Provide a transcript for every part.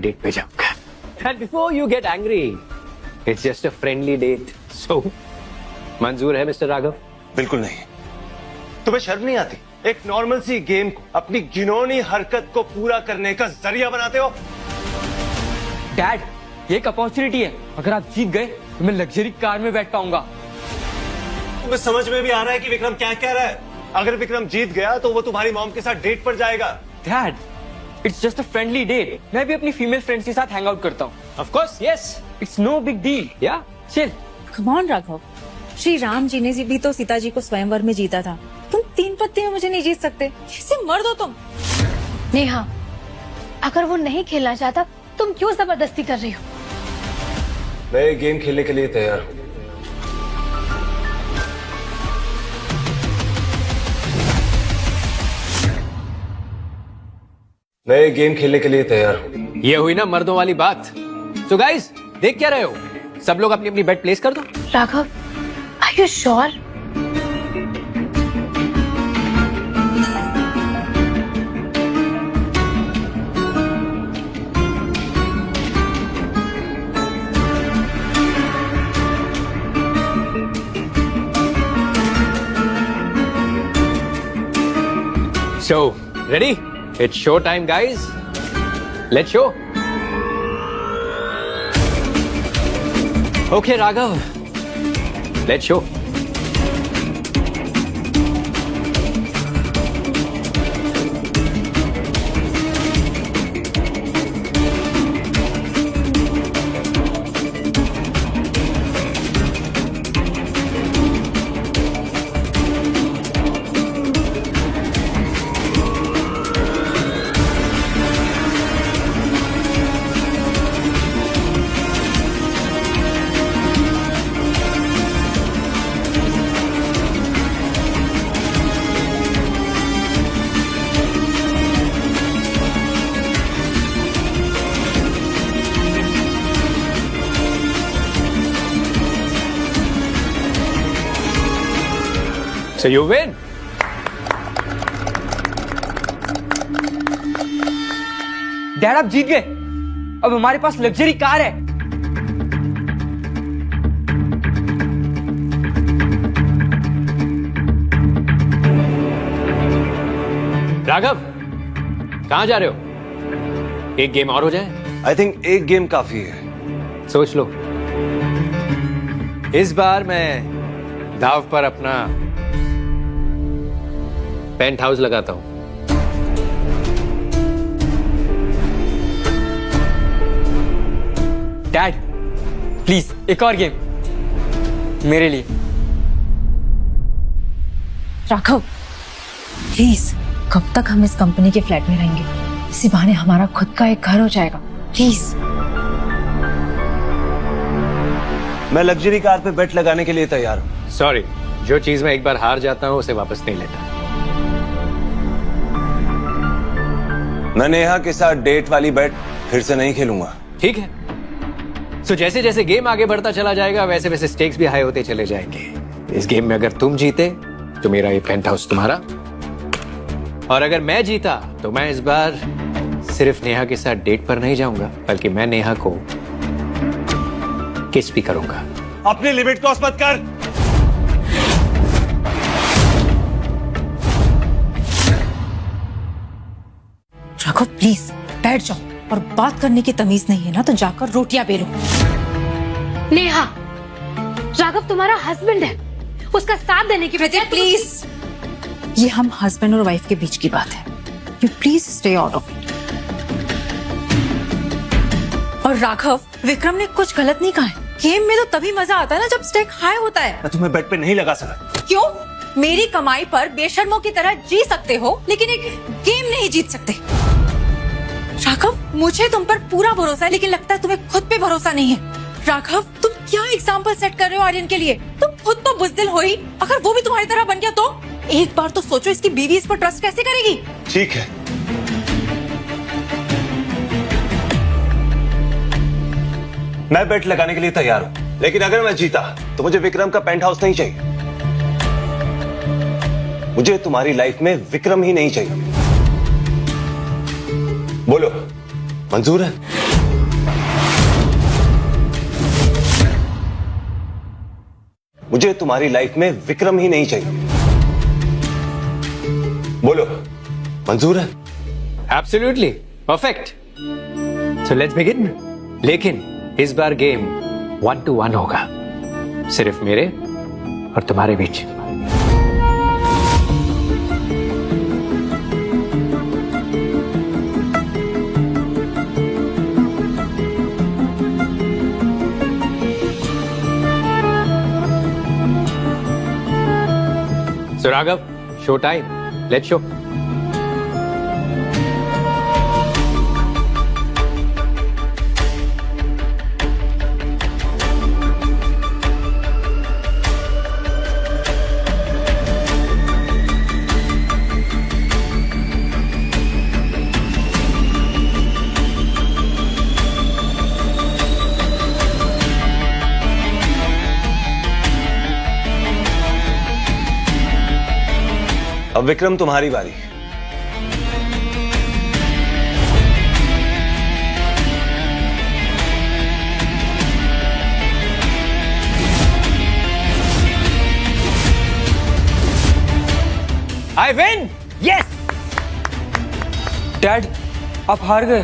Date पे जाऊंगा. And before you get angry, it's just a friendly date. So, मंजूर है मिस्टर राघव? बिल्कुल नहीं. तुम्हें शर्म नहीं आती? एक नॉर्मल सी गेम को अपनी घिनौनी हरकत को पूरा करने का जरिया बनाते हो. डैड, ये एक अपॉर्चुनिटी है. अगर आप जीत गए तो मैं लग्जरी कार में बैठ पाऊंगा. तुम्हें समझ में भी आ रहा है कि विक्रम क्या कह रहा है? अगर विक्रम जीत गया तो वो तुम्हारी मॉम के साथ डेट पर जाएगा. Dad, it's just a friendly date. मैं भी अपनी फीमेल फ्रेंड्स के साथ हैंग आउट करता हूँ. Of course, yes. It's no big deal. Yeah. Chill. Come on Raghav, Shri Ram ji ने भी तो सीता जी को स्वयंवर में जीता था. तुम 3 पत्ती में मुझे नहीं जीत सकते. कैसे मर्द हो तुम? नेहा, अगर वो नहीं खेलना चाहता तुम क्यों जबरदस्ती कर रही हो? मैं गेम खेलने के लिए तैयार हूँ. मैं गेम खेलने के लिए तैयार हूँ. ये हुई ना मर्दों वाली बात. So guys, देख क्या रहे हो? सब लोग अपनी अपनी बेट प्लेस कर दो. Raghav, are you sure? So, ready? It's show time, guys. Let's show. Okay, Raghav. Let's show. So you win. Dad, आप जीत गए. अब हमारे पास लग्जरी कार है. राघव, कहाँ जा रहे हो? एक गेम और हो जाए. आई थिंक एक गेम काफी है. सोच लो. इस बार मैं दाव पर अपना पेंट हाउस लगाता हूं. डैड, प्लीज एक और गेम मेरे लिए. राघव, प्लीज, कब तक हम इस कंपनी के फ्लैट में रहेंगे? इसी बहाने हमारा खुद का एक घर हो जाएगा. प्लीज. मैं लग्जरी कार पे बेट लगाने के लिए तैयार हूँ. सॉरी, जो चीज मैं एक बार हार जाता हूं उसे वापस नहीं लेता. मैं नेहा के साथ डेट वाली बेट फिर से नहीं खेलूंगा. ठीक है. सो जैसे जैसे गेम आगे बढ़ता चला जाएगा वैसे वैसे स्टेक्स भी हाई होते चले जाएंगे. इस गेम में अगर तुम जीते तो मेरा ये पेंट हाउस तुम्हारा, और अगर मैं जीता तो मैं इस बार सिर्फ नेहा के साथ डेट पर नहीं जाऊंगा बल्कि मैं नेहा को किस भी करूंगा. अपनी लिमिट क्रॉस मत कर. राघव, प्लीज बैठ जाओ. और बात करने की तमीज नहीं है ना तो जाकर रोटियां बेलो. नेहा, राघव तुम्हारा हस्बैंड है. उसका साथ देने की बजाय प्लीज, ये हम हस्बैंड और वाइफ के बीच की बात है. You please stay out of it. और राघव, विक्रम ने कुछ गलत नहीं कहा है. गेम में तो तभी मजा आता है ना जब स्टेक हाई होता है. मैं तुम्हें बेट पे नहीं लगा सका. क्यों? मेरी कमाई पर बेशर्मों की तरह जी सकते हो लेकिन एक गेम नहीं जीत सकते. राघव, मुझे तुम पर पूरा भरोसा है लेकिन लगता है तुम्हें खुद पे भरोसा नहीं है. राघव, तुम क्या एग्जाम्पल सेट कर रहे हो आर्यन के लिए? तुम खुद तो बुज़दिल हो ही. अगर वो भी तुम्हारी तरह बन गया तो? एक बार तो सोचो, इसकी बीवी इस पर ट्रस्ट कैसे करेगी? ठीक है, मैं बेट लगाने के लिए तैयार हूँ, लेकिन अगर मैं जीता तो मुझे विक्रम का पेंट हाउस नहीं चाहिए. मुझे तुम्हारी लाइफ में विक्रम ही नहीं चाहिए. बोलो, मंजूर है? मुझे तुम्हारी लाइफ में विक्रम ही नहीं चाहिए। बोलो, मंजूर है? Absolutely perfect. So let's begin. लेकिन इस बार गेम 1-1 होगा, सिर्फ मेरे और तुम्हारे बीच। So Raghav, show time. Let's show. अब विक्रम तुम्हारी बारी। I win! Yes! डैड आप हार गए।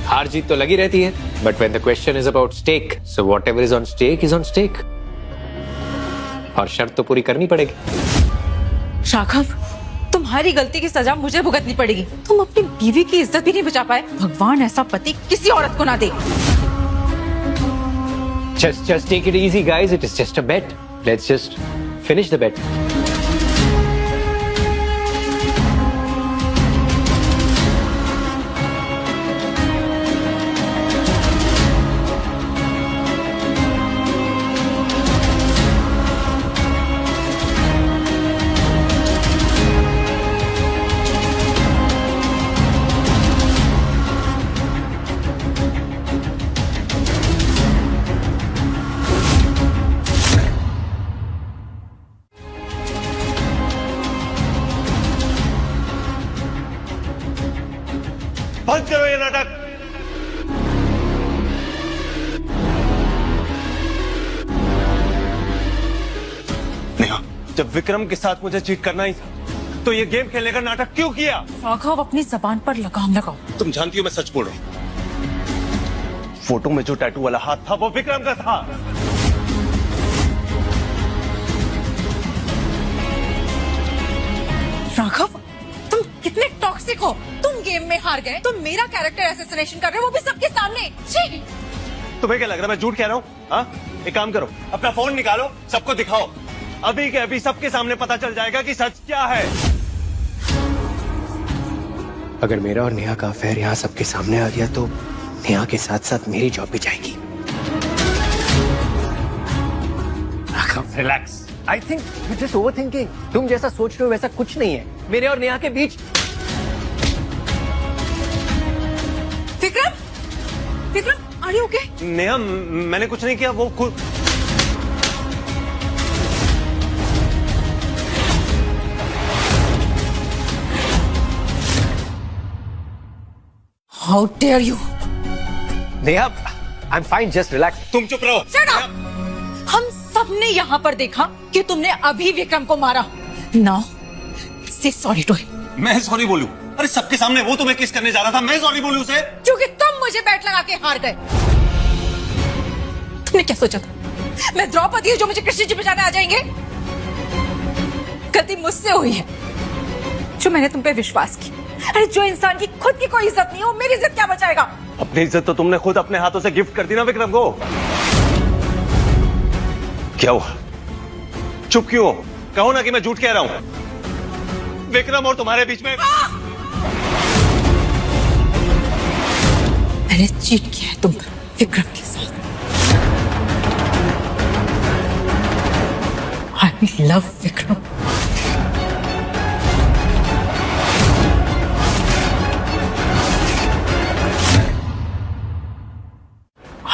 हार जीत तो लगी रहती है, but when the question is about stake, so whatever is on stake is on stake. और शर्त तो पूरी करनी पड़ेगी। राघव, तुम्हारी गलती की सजा मुझे भुगतनी पड़ेगी। तुम अपनी बीवी की इज्जत भी नहीं बचा पाए। भगवान ऐसा पति किसी औरत को ना दे। Just take it easy, guys. It is just a bet. Let's just finish the bet. बंद करो ये नाटक। नेहा, जब विक्रम के साथ मुझे चीट करना ही था तो ये गेम खेलने का नाटक क्यों किया? राघव, अपनी जबान पर लगाम लगाओ। तुम जानती हो मैं सच बोल रहा हूं। फोटो में जो टैटू वाला हाथ था वो विक्रम का था। राघव, तुम कितने टॉक्सिक हो। तुम गेम में हार गए, तुम मेरा कैरेक्टर असैसिनेशन कर रहे हो, वो भी सबके सामने। छी! तुम्हें क्या लग रहा है मैं झूठ कह रहा हूँ? हाँ, एक काम करो, अपना फोन निकालो, सबको दिखाओ। अभी के अभी सबके सामने पता चल जाएगा कि सच क्या है। अगर मेरा और नेहा का अफेयर यहाँ सबके सामने आ गया तो नेहा के साथ साथ मेरी जॉब भी जाएगी। Relax. I think you just overthinking. तुम जैसा सोच रहे हो वैसा कुछ नहीं है मेरे और नेहा के बीच। Vikram, Vikram, are you okay? Neha, मैंने कुछ नहीं किया, वो खुद। How dare you! Neha, I am fine, just relax. तुम चुप रहो। Shut up! हम सबने यहाँ पर देखा कि तुमने अभी विक्रम को मारा। नाउ से सॉरी टू हिम। मैं सॉरी बोलूं? अरे सबके सामने वो तुम्हें किस करने जा रहा था, मैं सॉरी बोलूं उसे? क्योंकि तुम मुझे बैट लगा के हार गए। तुमने क्या सोचा था मैं द्रौपदी हूँ जो मुझे कृष्ण जी बचाने आ जाएंगे? गलती मुझसे हुई है जो मैंने तुम पे विश्वास की। अरे जो इंसान की खुद की कोई इज्जत नहीं हो, मेरी इज्जत क्या बचाएगा? अपनी इज्जत तो तुमने खुद अपने हाथों से गिफ्ट कर दी ना विक्रम को। क्या हुआ? चुप क्यों हो? कहो ना कि मैं झूठ कह रहा हूं। विक्रम और तुम्हारे बीच में मैंने चीट किया है तुम पर विक्रम के साथ। I love Vikram.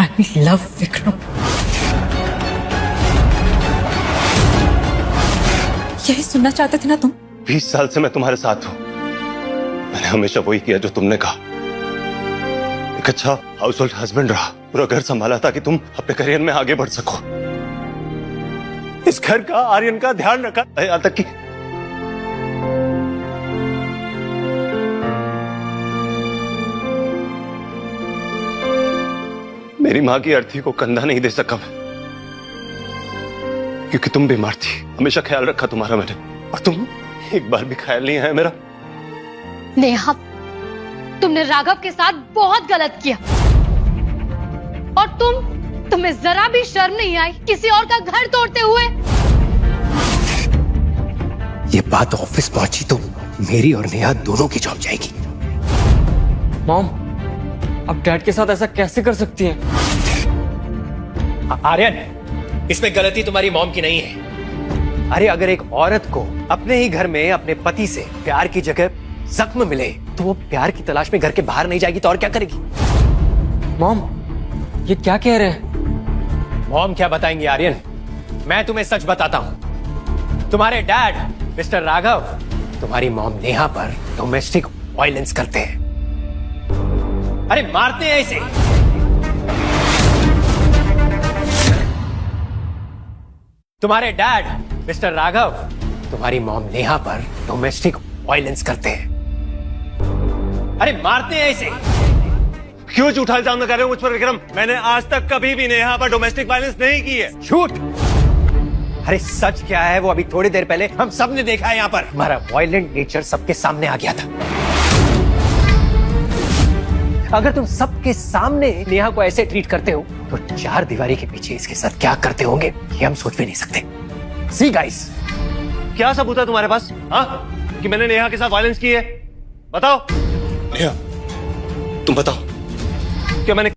I love Vikram. यही सुनना चाहते थे ना तुम? 20 साल से मैं तुम्हारे साथ हूं। मैंने हमेशा वही किया जो तुमने कहा। एक अच्छा हाउस होल्ड हस्बैंड रहा, पूरा घर संभाला ताकि तुम अपने करियर में आगे बढ़ सको। इस घर का, आर्यन का ध्यान रखा, यहाँ तक कि मेरी मां की अर्थी को कंधा नहीं दे सका मैं, क्योंकि तुम बीमार थी। हमेशा ख्याल रखा तुम्हारा मैंने, और तुम एक बार भी ख्याल नहीं आया मेरा। नेहा, तुमने राघव के साथ बहुत गलत किया, और तुम्हें जरा भी शर्म नहीं आई किसी और का घर तोड़ते हुए। ये बात ऑफिस पहुंची तो मेरी और नेहा दोनों की जॉब जाएगी। मॉम, अब डैड के साथ ऐसा कैसे कर सकती हैं? आर्यन, इसमें गलती तुम्हारी मॉम की नहीं है। अरे अगर एक औरत को अपने ही घर में अपने पति से प्यार की जगह जख्म मिले तो वो प्यार की तलाश में घर के बाहर नहीं जाएगी तो और क्या करेगी? मॉम, ये क्या कह रहे हैं? मॉम क्या बताएंगी आर्यन? मैं तुम्हें सच बताता हूं। तुम्हारे डैड मिस्टर राघव तुम्हारी मॉम नेहा पर डोमेस्टिक वायलेंस करते हैं। अरे मारते हैं इसे। तुम्हारे डैड मिस्टर राघव तुम्हारी मॉम नेहा पर डोमेस्टिक वायलेंस करते हैं। अरे मारते हैं इसे। क्यों झूठा इल्जाम लगा रहे हो मुझ पर विक्रम? मैंने आज तक कभी भी नेहा पर डोमेस्टिक वायलेंस नहीं की है। झूठ। अरे सच क्या है वो अभी थोड़ी देर पहले हम सब ने देखा है। यहाँ पर हमारा वायलेंट नेचर सबके सामने आ गया था। अगर तुम सबके सामने नेहा को ऐसे ट्रीट करते हो तो चार दीवारी के पीछे इसके साथ क्या करते होंगे ये हम सोच भी नहीं सकते। सी गाइस, क्या सबूत है तुम्हारे पास, हाँ, कि मैंने नेहा के साथ वायलेंस की है? बताओ। नेहा, तुम बताओ, क्या मैंने